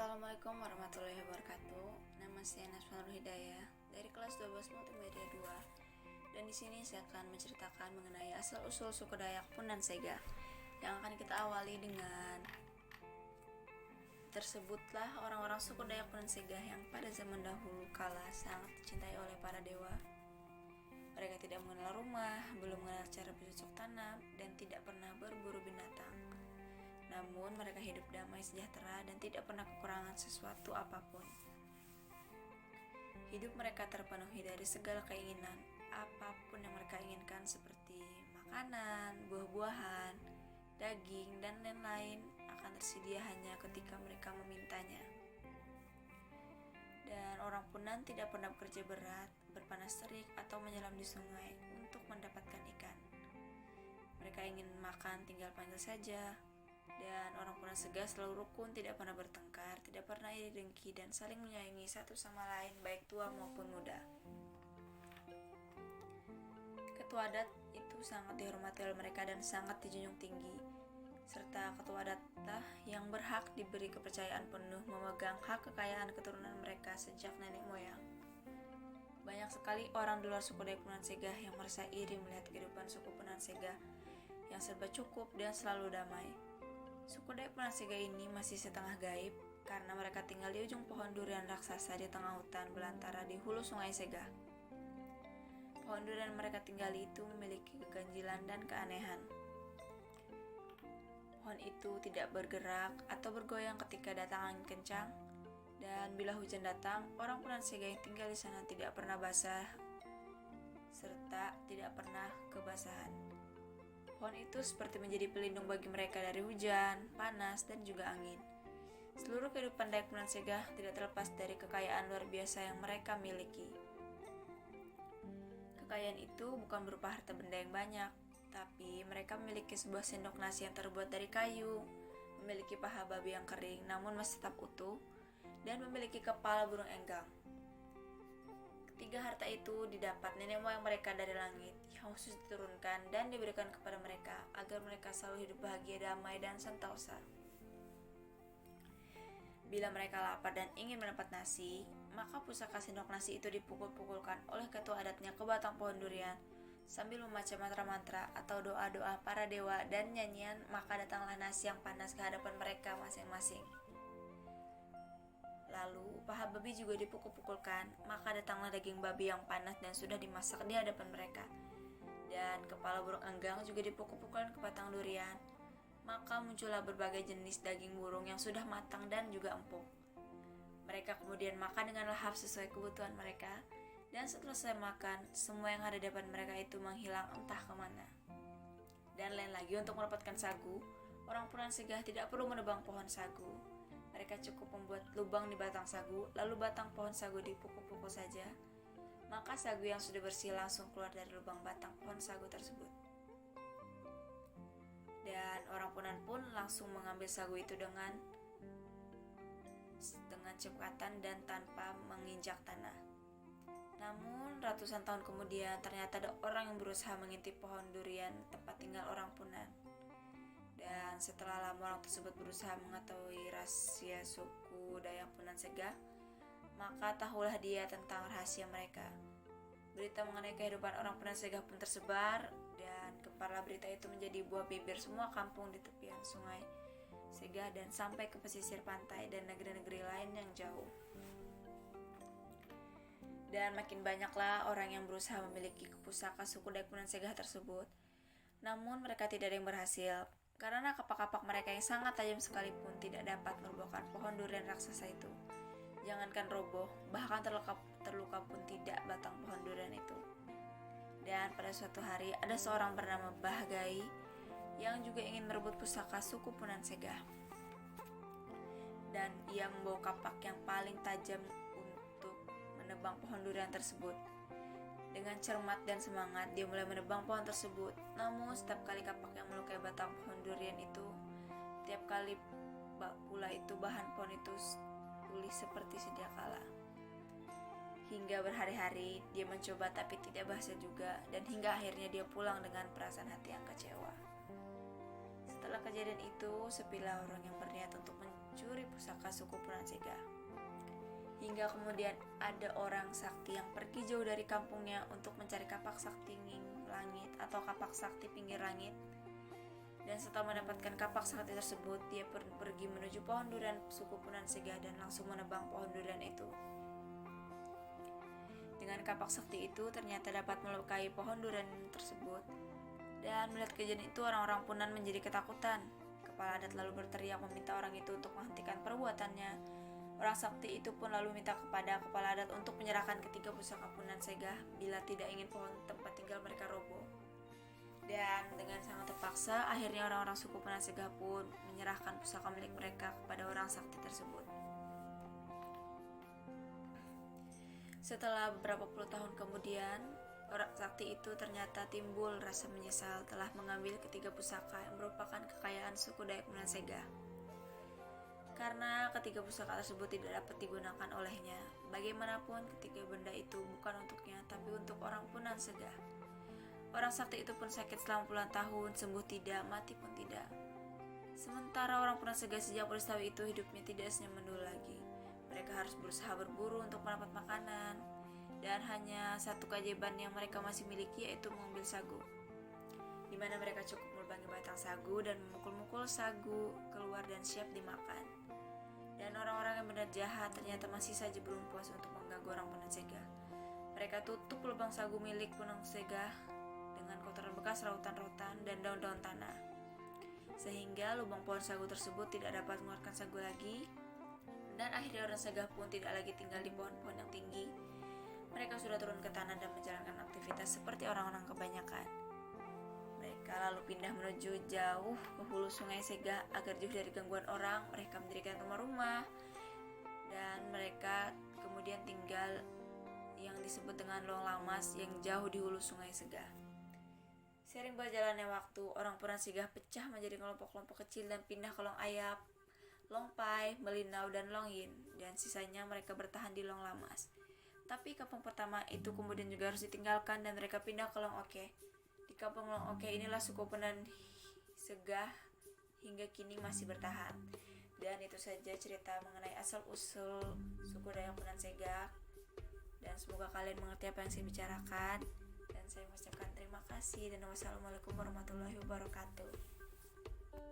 Assalamualaikum warahmatullahi wabarakatuh. Nama saya Nasmanul Hidayah dari kelas 12 Multimedia 2. Dan di sini saya akan menceritakan mengenai asal-usul suku Dayak Punan Sega. Yang akan kita awali dengan tersebutlah orang-orang suku Dayak Punan Sega yang pada zaman dahulu kala sangat dicintai oleh para dewa. Mereka tidak mengenal rumah, belum mengenal cara bercocok tanam, dan tidak pernah berburu binatang. Namun mereka hidup damai sejahtera dan tidak pernah kekurangan sesuatu apapun. Hidup mereka terpenuhi dari segala keinginan, apapun yang mereka inginkan seperti makanan, buah-buahan, daging, dan lain-lain akan tersedia hanya ketika mereka memintanya. Dan orang Punan tidak pernah bekerja berat, berpanas terik, atau menyelam di sungai untuk mendapatkan ikan. Mereka ingin makan tinggal panggil saja. Dan orang Punan Sega selalu rukun, tidak pernah bertengkar, tidak pernah iri dengki, dan saling menyayangi satu sama lain baik tua maupun muda. Ketua adat itu sangat dihormati oleh mereka dan sangat dijunjung tinggi, serta ketua adatlah yang berhak diberi kepercayaan penuh memegang hak kekayaan keturunan mereka sejak nenek moyang. Banyak sekali orang di luar suku Dayak Punan Sega yang merasa iri melihat kehidupan suku Punan Sega yang serba cukup dan selalu damai. Suku Dayak Punan Sega ini masih setengah gaib karena mereka tinggal di ujung pohon durian raksasa di tengah hutan belantara di hulu sungai Sega. Pohon durian mereka tinggali itu memiliki keganjilan dan keanehan. Pohon itu tidak bergerak atau bergoyang ketika datang angin kencang, dan bila hujan datang, orang Punan Sega yang tinggal di sana tidak pernah basah serta tidak pernah kebasahan. Pohon itu seperti menjadi pelindung bagi mereka dari hujan, panas, dan juga angin. Seluruh kehidupan Dayak Punan Sega tidak terlepas dari kekayaan luar biasa yang mereka miliki. Kekayaan itu bukan berupa harta benda yang banyak, tapi mereka memiliki sebuah sendok nasi yang terbuat dari kayu, memiliki paha babi yang kering namun masih tetap utuh, dan memiliki kepala burung enggang. Ketiga harta itu didapat nenek moyang mereka dari langit yang khusus diturunkan dan diberikan kepada mereka agar mereka selalu hidup bahagia, damai, dan sentosa. Bila mereka lapar dan ingin mendapat nasi, maka pusaka sendok nasi itu dipukul-pukulkan oleh ketua adatnya ke batang pohon durian sambil membaca mantra-mantra atau doa-doa para dewa dan nyanyian, maka datanglah nasi yang panas ke hadapan mereka masing-masing. Lalu paha babi juga dipukul-pukulkan, maka datanglah daging babi yang panas dan sudah dimasak di hadapan mereka. Dan kepala burung enggang juga dipukul-pukulkan ke batang durian, maka muncullah berbagai jenis daging burung yang sudah matang dan juga empuk. Mereka kemudian makan dengan lahap sesuai kebutuhan mereka, dan setelah selesai makan, semua yang ada di depan mereka itu menghilang entah kemana. Dan lain lagi, untuk mendapatkan sagu, orang Punan Sega tidak perlu menebang pohon sagu. Mereka cukup membuat lubang di batang sagu, lalu batang pohon sagu dipukul-pukul saja, maka sagu yang sudah bersih langsung keluar dari lubang batang pohon sagu tersebut. Dan orang Punan pun langsung mengambil sagu itu dengan cepatan dan tanpa menginjak tanah. Namun ratusan tahun kemudian ternyata ada orang yang berusaha mengintip pohon durian tempat tinggal orang Punan. Dan setelah lama orang tersebut berusaha mengetahui rahasia suku Dayak Punan Sega, maka tahulah dia tentang rahasia mereka. Berita mengenai kehidupan orang Punan Sega pun tersebar, dan gemparlah berita itu menjadi buah bibir semua kampung di tepian sungai Sega dan sampai ke pesisir pantai dan negeri-negeri lain yang jauh. Dan makin banyaklah orang yang berusaha memiliki pusaka suku Dayak Punan Sega tersebut. Namun mereka tidak ada yang berhasil, karena kapak-kapak mereka yang sangat tajam sekalipun tidak dapat merobohkan pohon durian raksasa itu. Jangankan roboh, bahkan terluka pun tidak batang pohon durian itu. Dan pada suatu hari ada seorang bernama Bahagai yang juga ingin merebut pusaka suku Punan Sega. Dan ia membawa kapak yang paling tajam untuk menebang pohon durian tersebut. Dengan cermat dan semangat, dia mulai menebang pohon tersebut. Namun setiap kali kapak yang melukai batang pohon durian itu, tiap kali pula itu bahan pohon itu pulih seperti sedia kala. Hingga berhari-hari dia mencoba tapi tidak berhasil juga, dan hingga akhirnya dia pulang dengan perasaan hati yang kecewa. Setelah kejadian itu, sepilah orang yang berniat untuk mencuri pusaka suku Punan Sega. Hingga kemudian ada orang sakti yang pergi jauh dari kampungnya untuk mencari kapak sakti langit atau kapak sakti pinggir langit. Dan setelah mendapatkan kapak sakti tersebut, dia pergi menuju pohon durian suku Punan Sega dan langsung menebang pohon durian itu. Dengan kapak sakti itu ternyata dapat melukai pohon durian tersebut. Dan melihat kejadian itu, orang-orang Punan menjadi ketakutan. Kepala adat lalu berteriak meminta orang itu untuk menghentikan perbuatannya. Orang sakti itu pun lalu minta kepada kepala adat untuk menyerahkan ketiga pusaka Punan Sega bila tidak ingin pohon tempat tinggal mereka roboh. Dan dengan sangat terpaksa, akhirnya orang-orang suku Punan Sega pun menyerahkan pusaka milik mereka kepada orang sakti tersebut. Setelah beberapa puluh tahun kemudian, orang sakti itu ternyata timbul rasa menyesal telah mengambil ketiga pusaka yang merupakan kekayaan suku Dayak Punan Sega. Karena ketiga pusaka tersebut tidak dapat digunakan olehnya. Bagaimanapun ketiga benda itu bukan untuknya, tapi untuk orang Punan Sega. Orang sakti itu pun sakit selama puluhan tahun, sembuh tidak, mati pun tidak. Sementara orang Punan Sega sejak peristiwa itu hidupnya tidak senyaman dulu lagi. Mereka harus berusaha berburu untuk mendapat makanan, dan hanya satu keajaiban yang mereka masih miliki yaitu mengambil sagu, di mana mereka cukup melubangi batang sagu dan memukul-mukul sagu keluar dan siap dimakan. Dan orang-orang yang benar jahat ternyata masih saja belum puas untuk mengganggu orang Punan Sega. Mereka tutup lubang sagu milik Punan Sega dengan kotoran bekas rautan-rautan dan daun-daun tanah, sehingga lubang pohon sagu tersebut tidak dapat mengeluarkan sagu lagi. Dan akhirnya orang Sega pun tidak lagi tinggal di pohon-pohon yang tinggi. Mereka sudah turun ke tanah dan menjalankan aktivitas seperti orang-orang kebanyakan. Mereka lalu pindah menuju jauh ke hulu sungai Sega agar jauh dari gangguan orang. Mereka mendirikan rumah-rumah dan mereka kemudian tinggal yang disebut dengan Long Lamas yang jauh di hulu sungai Sega. Seiring berjalannya waktu, orang Punan Sega pecah menjadi kelompok-kelompok kecil dan pindah ke Long Ayap, Long Pai, Melinau, dan Long Yin, dan sisanya mereka bertahan di Long Lamas. Tapi kampung pertama itu kemudian juga harus ditinggalkan dan mereka pindah ke Long Oke. Di kampung Long Oke inilah suku Punan Sega hingga kini masih bertahan. Dan itu saja cerita mengenai asal-usul suku Dayak Punan Sega. Dan semoga kalian mengerti apa yang saya bicarakan. Dan saya mengucapkan terima kasih dan wassalamualaikum warahmatullahi wabarakatuh.